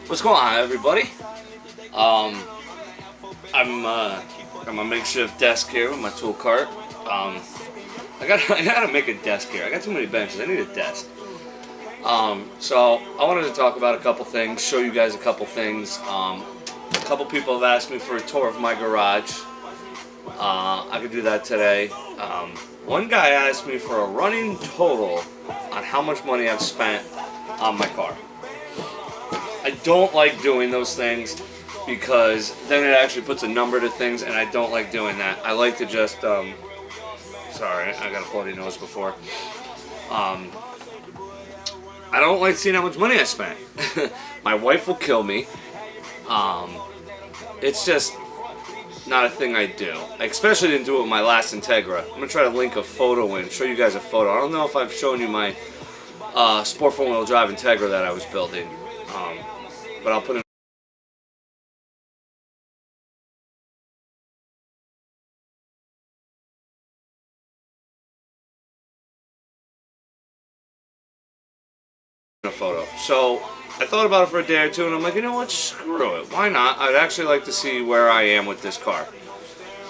What's going on, everybody? I'm on a makeshift desk here with my tool cart. I gotta make a desk here. I got too many benches. I need a desk. So I wanted to talk about a couple things, show you guys a couple things. A couple people have asked me for a tour of my garage. I could do that today. One guy asked me for a running total on how much money I've spent on my car. I don't like doing those things because then it actually puts a number to things, and I don't like doing that. I like to just, sorry, I got a bloody nose before. I don't like seeing how much money I spent. My wife will kill me. It's just not a thing I do. I especially didn't do it with my last Integra. I'm going to try to link a photo in, show you guys a photo. I don't know if I've shown you my Sport 4-wheel drive Integra that I was building. But I'll put it in a photo. So I thought about it for a day or two, and I'm like, you know what, screw it. Why not? I'd actually like to see where I am with this car.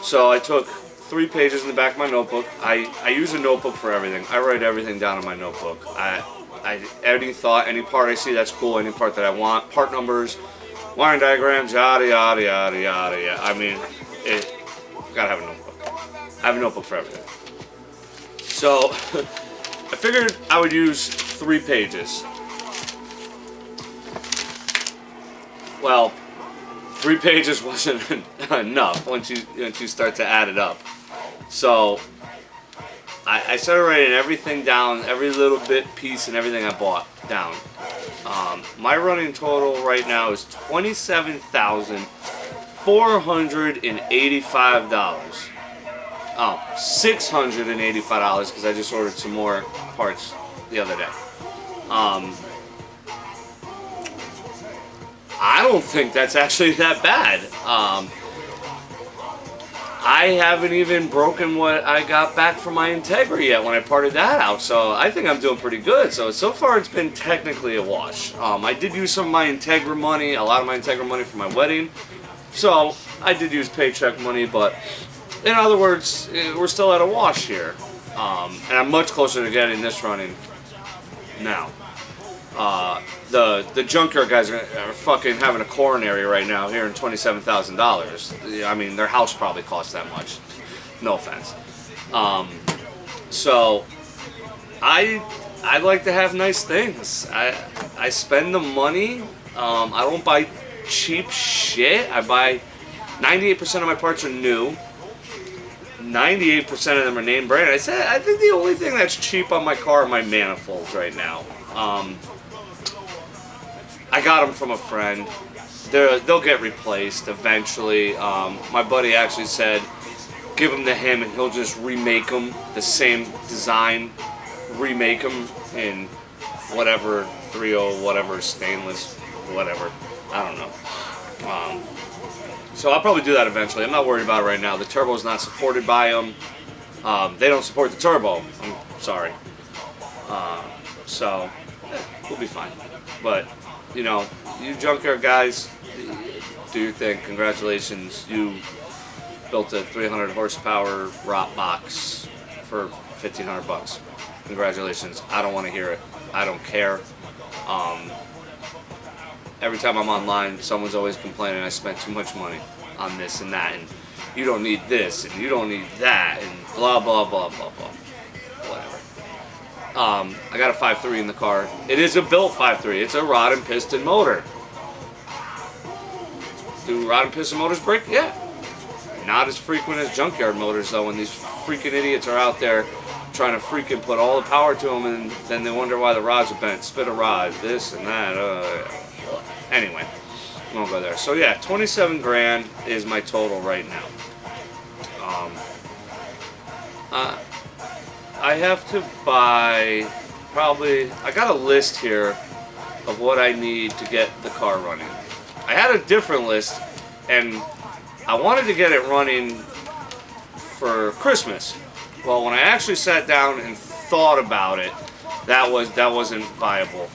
So I took 3 pages in the back of my notebook. I use a notebook for everything. I write everything down in my notebook. Any thought, any part I see that's cool, any part that I want, part numbers, wiring diagrams, yada yada yada yada yada. I mean, gotta have a notebook. I have a notebook for everything. So I figured I would use 3 pages. Well, 3 pages wasn't enough once you start to add it up. So I started writing everything down, every little bit, piece, and everything I bought down. My running total right now is $27,485. Oh, $685 because I just ordered some more parts the other day. I don't think that's actually that bad. I haven't even broken what I got back from my Integra yet when I parted that out, so I think I'm doing pretty good. So far it's been technically a wash. I did use some of my Integra money, a lot of my Integra money for my wedding, so I did use paycheck money, but in other words, we're still at a wash here. And I'm much closer to getting this running now. The junkyard guys are fucking having a coronary right now here in $27,000. I mean, their house probably costs that much. No offense. So I like to have nice things. I spend the money. I don't buy cheap shit. I buy 98% of my parts are new. 98% of them are name brand. I think the only thing that's cheap on my car are my manifolds right now. I got them from a friend. They'll get replaced eventually. My buddy actually said, give them to him and he'll just remake them, the same design, remake them in whatever 3.0, whatever, stainless, whatever. I don't know. So I'll probably do that eventually. I'm not worried about it right now. The turbo is not supported by them. They don't support the turbo. I'm sorry. So we'll be fine. But you know, you junkyard guys, do your thing. Congratulations. You built a 300 horsepower rot box for $1,500. Congratulations. I don't want to hear it. I don't care. Every time I'm online, someone's always complaining I spent too much money on this and that, and you don't need this, and you don't need that, and blah, blah, blah, blah, blah. Whatever. I got a 5.3 in the car. It is a built 5.3. It's a rod and piston motor. Do rod and piston motors break? Yeah. Not as frequent as junkyard motors, though, when these freaking idiots are out there trying to freaking put all the power to them, and then they wonder why the rods are bent. Spit a rod, this and that. Anyway, we won't go there. So yeah, 27 grand is my total right now. I have to buy probably, I got a list here of what I need to get the car running. I had a different list, and I wanted to get it running for Christmas. Well, when I actually sat down and thought about it, that wasn't viable.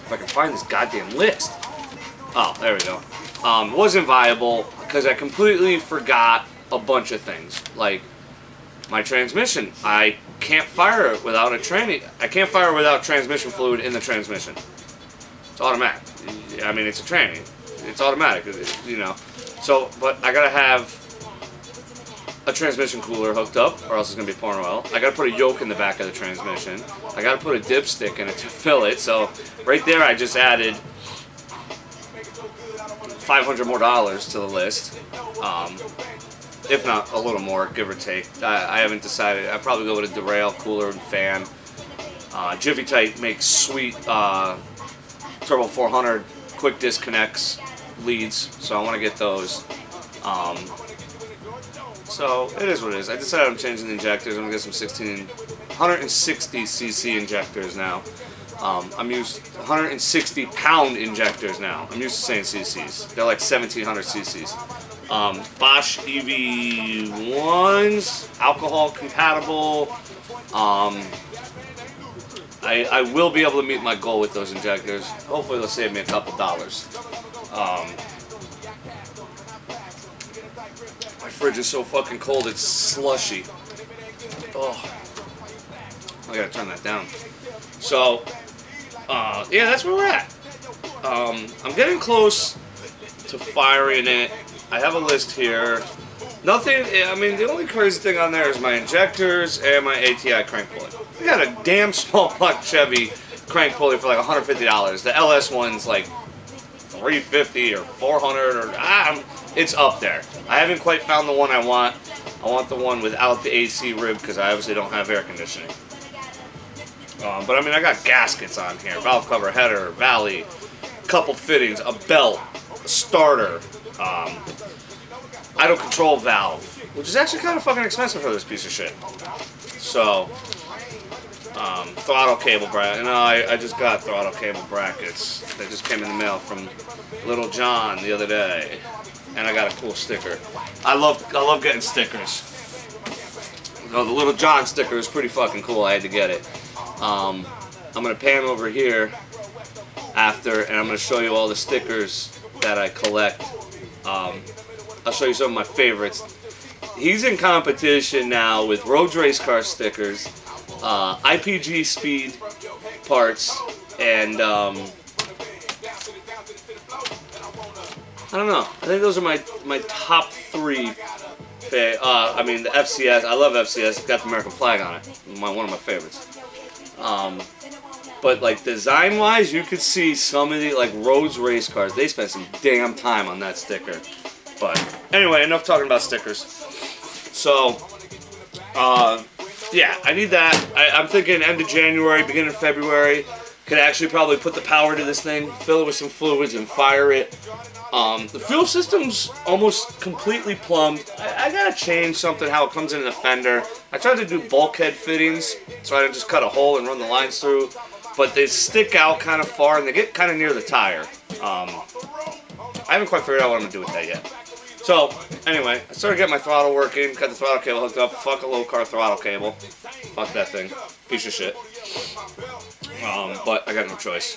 If I can find this goddamn list. Oh, there we go. Wasn't viable because I completely forgot a bunch of things. Like my transmission. I can't fire it without I can't fire it without transmission fluid in the transmission. It's automatic. I mean, it's a tranny. It's automatic, you know. So, but I gotta have a transmission cooler hooked up, or else it's gonna be pouring oil. I gotta put a yoke in the back of the transmission. I gotta put a dipstick in it to fill it. So, right there, I just added $500 more to the list, if not a little more, give or take. I haven't decided. I'd probably go with a derail, cooler, and fan. Jiffy Tight makes sweet Turbo 400 quick disconnects leads, so I want to get those. So it is what it is. I decided I'm changing the injectors. I'm gonna get some 160cc injectors now. I'm used 160-pound injectors now. I'm used to saying cc's. They're like 1,700 cc's. Bosch EV1s, alcohol compatible. I will be able to meet my goal with those injectors. Hopefully they'll save me a couple dollars. My fridge is so fucking cold, it's slushy. Oh, I gotta turn that down. So, yeah, that's where we're at. I'm getting close to firing it. I have a list here. Nothing, I mean, the only crazy thing on there is my injectors and my ATI crank pulley. I got a damn small block Chevy crank pulley for like $150. The LS one's like $350 or $400 or it's up there. I haven't quite found the one I want. I want the one without the AC rib because I obviously don't have air conditioning. But I mean, I got gaskets on here, valve cover, header, valley, couple fittings, a belt, a starter, idle control valve, which is actually kind of fucking expensive for this piece of shit. So, throttle cable bracket. No, I just got throttle cable brackets. They just came in the mail from Little John the other day, and I got a cool sticker. I love getting stickers. The Little John sticker is pretty fucking cool. I had to get it. I'm gonna pan over here after, and I'm gonna show you all the stickers that I collect. I'll show you some of my favorites. He's in competition now with Roads Race Car stickers, IPG Speed parts, and I don't know. I think those are my top three. I mean, the FCS. I love FCS. It's got the American flag on it. One of my favorites. But like design-wise, you could see some of the like Roads Race Cars. They spent some damn time on that sticker. But anyway, enough talking about stickers. So, yeah, I need that. I'm thinking end of January, beginning of February. Could actually probably put the power to this thing, fill it with some fluids, and fire it. The fuel system's almost completely plumbed. I gotta change something how it comes in the fender. I tried to do bulkhead fittings, so I just cut a hole and run the lines through. But they stick out kind of far, and they get kind of near the tire. I haven't quite figured out what I'm gonna do with that yet. So, anyway, I started getting my throttle working, got the throttle cable hooked up. Fuck a low-car throttle cable. Fuck that thing. Piece of shit. But I got no choice.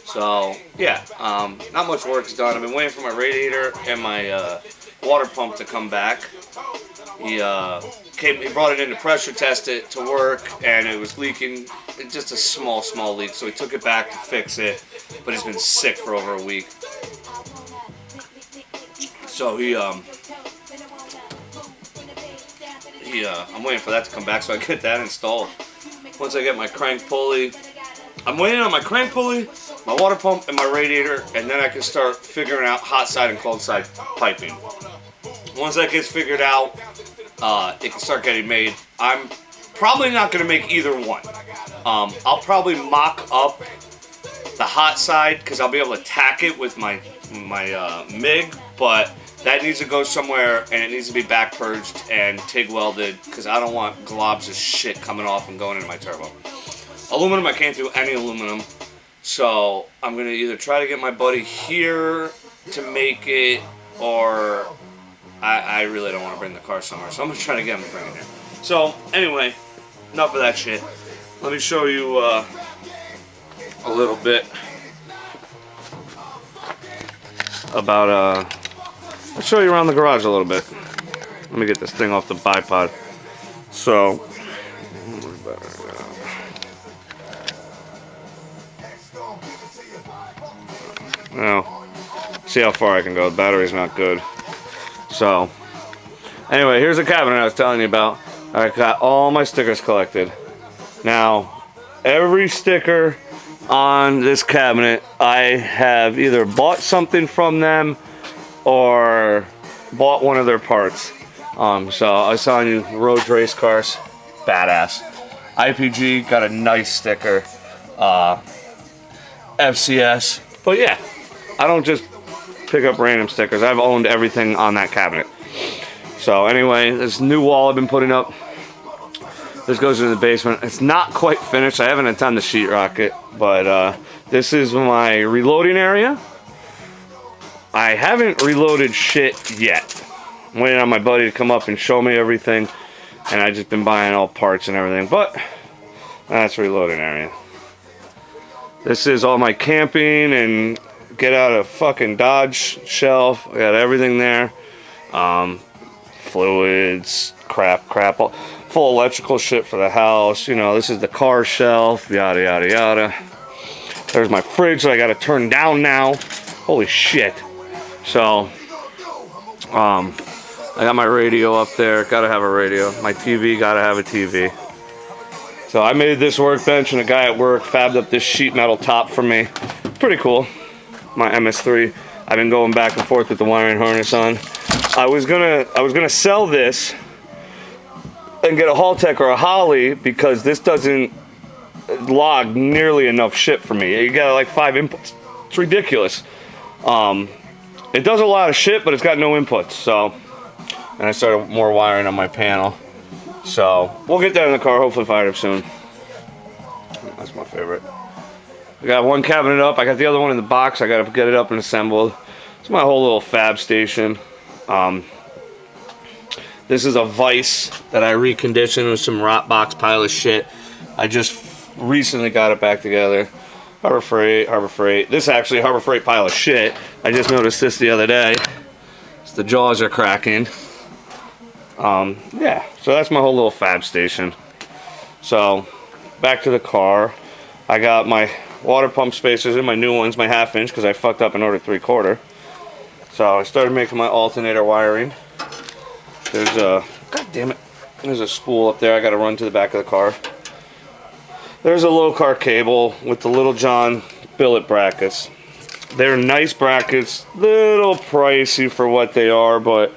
So, yeah, not much work's done. I've been waiting for my radiator and my water pump to come back. He brought it in to pressure test it to work, and it was leaking. Just a small leak, so he took it back to fix it, but he's been sick for over a week. So I'm waiting for that to come back so I get that installed. Once I get my crank pulley, I'm waiting on my crank pulley, my water pump, and my radiator, and then I can start figuring out hot side and cold side piping. Once that gets figured out, it can start getting made. I'm probably not going to make either one. I'll probably mock up the hot side because I'll be able to tack it with my MIG, but that needs to go somewhere, and it needs to be back purged and TIG welded because I don't want globs of shit coming off and going into my turbo. Aluminum, I can't do any aluminum, so I'm going to either try to get my buddy here to make it, or I really don't want to bring the car somewhere, so I'm going to try to get him to bring it here. So, anyway, enough of that shit. Let me show you a little bit about, I'll show you around the garage a little bit. Let me get this thing off the bipod. So, now, see how far I can go. The battery's not good. So, anyway, here's the cabinet I was telling you about. I got all my stickers collected. Now, every sticker on this cabinet, I have either bought something from them or bought one of their parts. So I was telling you, Rhodes race cars, badass. IPG got a nice sticker. FCS, but yeah, I don't just pick up random stickers. I've owned everything on that cabinet. So anyway, this new wall I've been putting up. This goes into the basement. It's not quite finished. I haven't had time to sheetrock it, but this is my reloading area. I haven't reloaded shit yet. I'm waiting on my buddy to come up and show me everything, and I've just been buying all parts and everything, but that's reloading area. This is all my camping and get out of fucking Dodge shelf. I got everything there. Fluids, crap, full electrical shit for the house. You know, this is the car shelf, yada, yada, yada. There's my fridge that I got to turn down now. Holy shit. So, I got my radio up there. Got to have a radio. My TV, got to have a TV. So I made this workbench, and a guy at work fabbed up this sheet metal top for me. Pretty cool. My MS3. I've been going back and forth with the wiring harness on. I was gonna sell this and get a Haltech or a Holly because this doesn't log nearly enough shit for me. You got like 5 inputs. It's ridiculous. It does a lot of shit, but it's got no inputs. So, and I started more wiring on my panel. So we'll get that in the car. Hopefully fired up soon. That's my favorite. I got one cabinet up. I got the other one in the box. I got to get it up and assembled. It's my whole little fab station. This is a vise that I reconditioned with some rot box pile of shit. I just recently got it back together. Harbor Freight. This is actually a Harbor Freight pile of shit. I just noticed this the other day. The jaws are cracking. Yeah, so that's my whole little fab station. So, back to the car. I got my water pump spacers in, my new ones, my 1/2 inch, because I fucked up and ordered 3/4. So I started making my alternator wiring. There's a, god damn it, there's a spool up there I gotta run to the back of the car. There's a low car cable with the Little John billet brackets. They're nice brackets, little pricey for what they are, but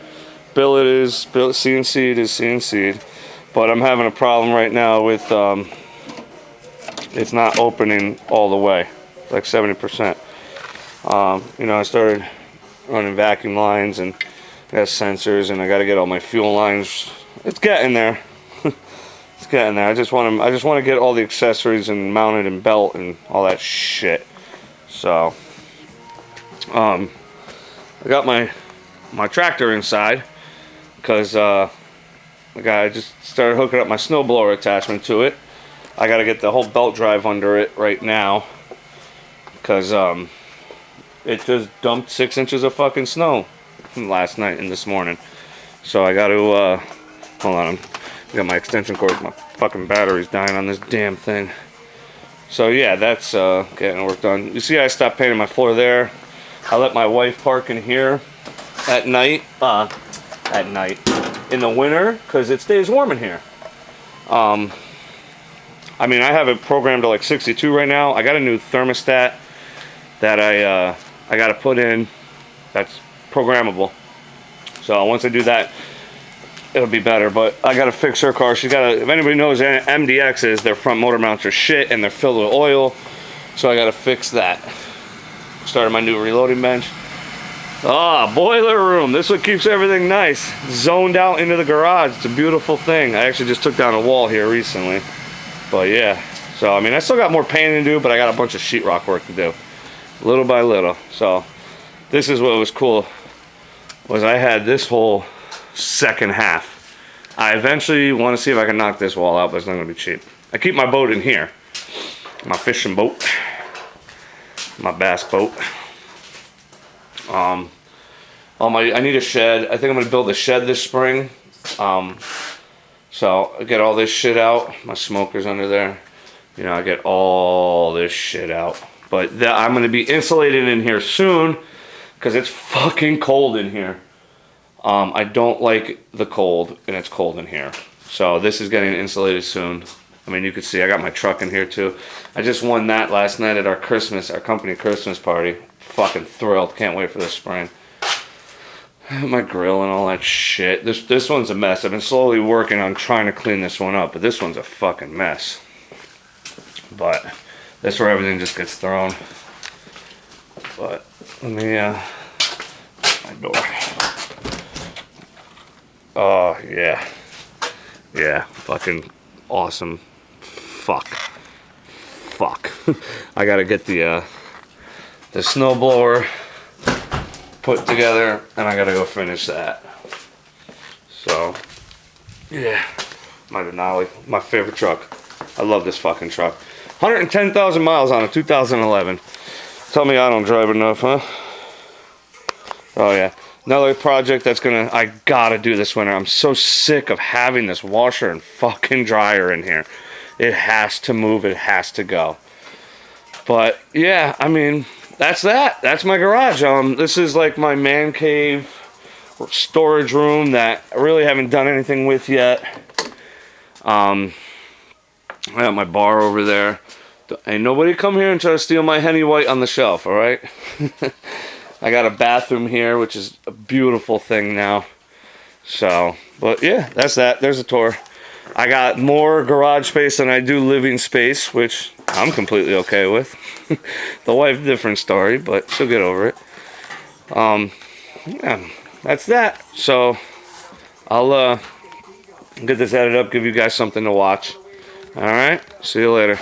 billet is, CNC'd is CNC'd. But I'm having a problem right now with, it's not opening all the way, like 70%. You know, I started running vacuum lines and got sensors, and I got to get all my fuel lines. It's getting there. It's getting there. I just want to get all the accessories and mounted and belt and all that shit. So, I got my tractor inside because the guy just started hooking up my snowblower attachment to it. I got to get the whole belt drive under it right now because it just dumped 6 inches of fucking snow last night and this morning. So I got to, hold on, I got my extension cord, my fucking battery's dying on this damn thing. So yeah, that's getting work done. You see I stopped painting my floor there. I let my wife park in here at night, in the winter, because it stays warm in here. I mean, I have it programmed to like 62 right now. I got a new thermostat that I got to put in that's programmable. So once I do that, it'll be better. But I got to fix her car. She's got to, if anybody knows MDXs, their front motor mounts are shit and they're filled with oil. So I got to fix that. Started my new reloading bench. Ah, boiler room. This one keeps everything nice. Zoned out into the garage. It's a beautiful thing. I actually just took down a wall here recently. But yeah. So, I mean, I still got more painting to do, but I got a bunch of sheetrock work to do. Little by little. So, this is what was cool. Was I had this whole second half. I eventually want to see if I can knock this wall out, but it's not going to be cheap. I keep my boat in here. My fishing boat. my bass boat. I need a shed. I think I'm gonna build a shed this spring. So I get all this shit out. My smoker's under there. You know, I get all this shit out. But I'm gonna be insulated in here soon because it's fucking cold in here. I don't like the cold, and it's cold in here. So this is getting insulated soon. I mean, you can see I got my truck in here too. I just won that last night at our company Christmas party. Fucking thrilled. Can't wait for this spring. My grill and all that shit. This one's a mess. I've been slowly working on trying to clean this one up, but this one's a fucking mess. But that's where everything just gets thrown. But let me my door. Oh yeah. Yeah, fucking awesome. Fuck. I gotta get the snowblower put together, and I gotta go finish that. So, yeah, my Denali, my favorite truck. I love this fucking truck. 110,000 miles on it, 2011. Tell me I don't drive enough, huh? Oh yeah, another project that's I gotta do this winter. I'm so sick of having this washer and fucking dryer in here. It has to move, it has to go. But yeah, I mean, that's that. That's my garage. This is like my man cave storage room that I really haven't done anything with yet. I got my bar over there. Ain't nobody come here and try to steal my Henny White on the shelf, all right? I got a bathroom here, which is a beautiful thing now. So, but yeah, that's that. There's a tour. I got more garage space than I do living space, which I'm completely okay with. The wife, different story, but she'll get over it. Yeah, that's that. So I'll get this edited up, give you guys something to watch. All right, see you later.